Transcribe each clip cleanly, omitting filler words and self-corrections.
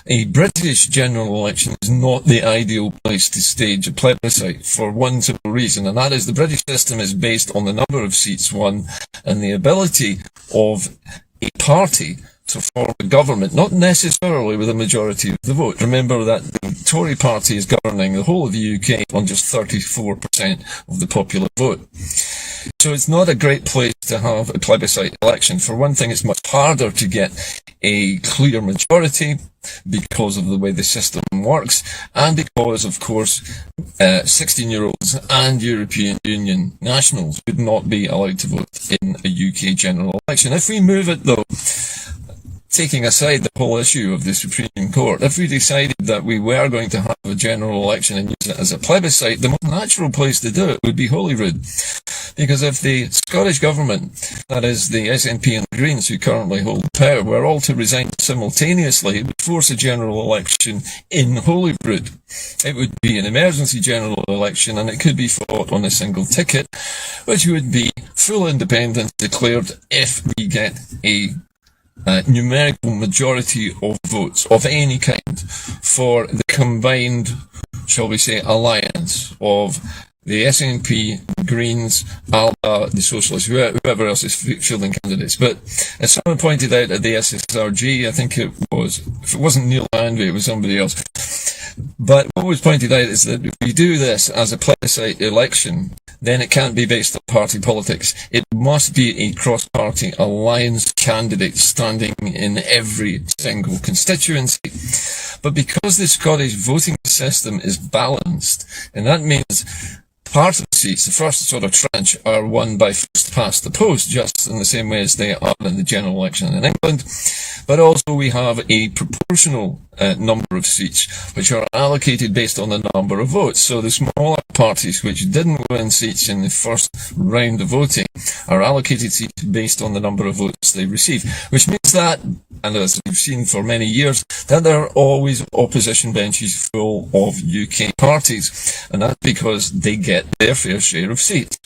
A British general election is not the ideal place to stage a plebiscite for one simple reason, and that is the British system is based on the number of seats won and the ability of a party to form a government, not necessarily with a majority of the vote. Remember that the Tory party is governing the whole of the UK on just 34% of the popular vote. So it's not a great place to have a plebiscite election. For one thing, it's much harder to get a clear majority because of the way the system works, and because, of course, 16-year-olds and European Union nationals would not be allowed to vote in a UK general election. If we move it, though, taking aside the whole issue of the Supreme Court, if we decided that we were going to have a general election and use it as a plebiscite, the most natural place to do it would be Holyrood. Because if the Scottish Government, that is the SNP and the Greens who currently hold power, were all to resign simultaneously, it would force a general election in Holyrood. It would be an emergency general election, and it could be fought on a single ticket, which would be full independence declared if we get a numerical majority of votes of any kind for the combined, shall we say, alliance of the SNP, Greens, ALBA, the Socialists, whoever else is fielding candidates. But as someone pointed out at the SSRG, I think it was, if it wasn't Neil Landry, it was somebody else. But what was pointed out is that if we do this as a plebiscite election, then it can't be based on party politics. It must be a cross-party alliance candidate standing in every single constituency. But because the Scottish voting system is balanced, and that means part of the seats, the first sort of tranche, are won by first past the post, just in the same way as they are in the general election in England. But also we have a proportional number of seats, which are allocated based on the number of votes. So the smaller parties, which didn't win seats in the first round of voting, are allocated seats based on the number of votes they receive, which means that, and as we've seen for many years, that there are always opposition benches full of UK parties, and that's because they get their fair share of seats.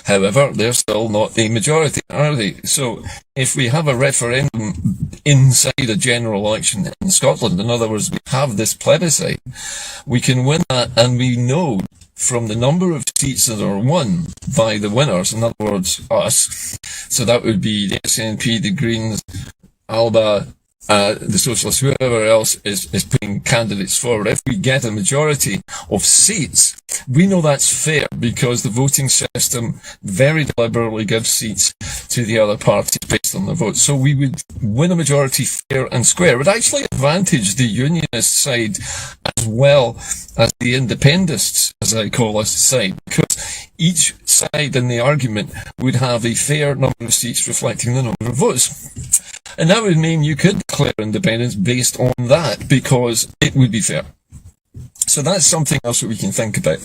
However, they're still not a majority, are they? So if we have a referendum inside a general election in Scotland, in other words, we have this plebiscite, we can win that, and we know from the number of seats that are won by the winners, in other words, us, so that would be the SNP, the Greens, ALBA, the Socialists, whoever else is putting candidates forward. If we get a majority of seats, we know that's fair because the voting system very deliberately gives seats to the other parties based on the vote. So we would win a majority fair and square. It would actually advantage the unionist side as well as the independents, as I call us, side, because each side in the argument would have a fair number of seats reflecting the number of votes. And that would mean you could declare independence based on that, because it would be fair. So that's something else that we can think about.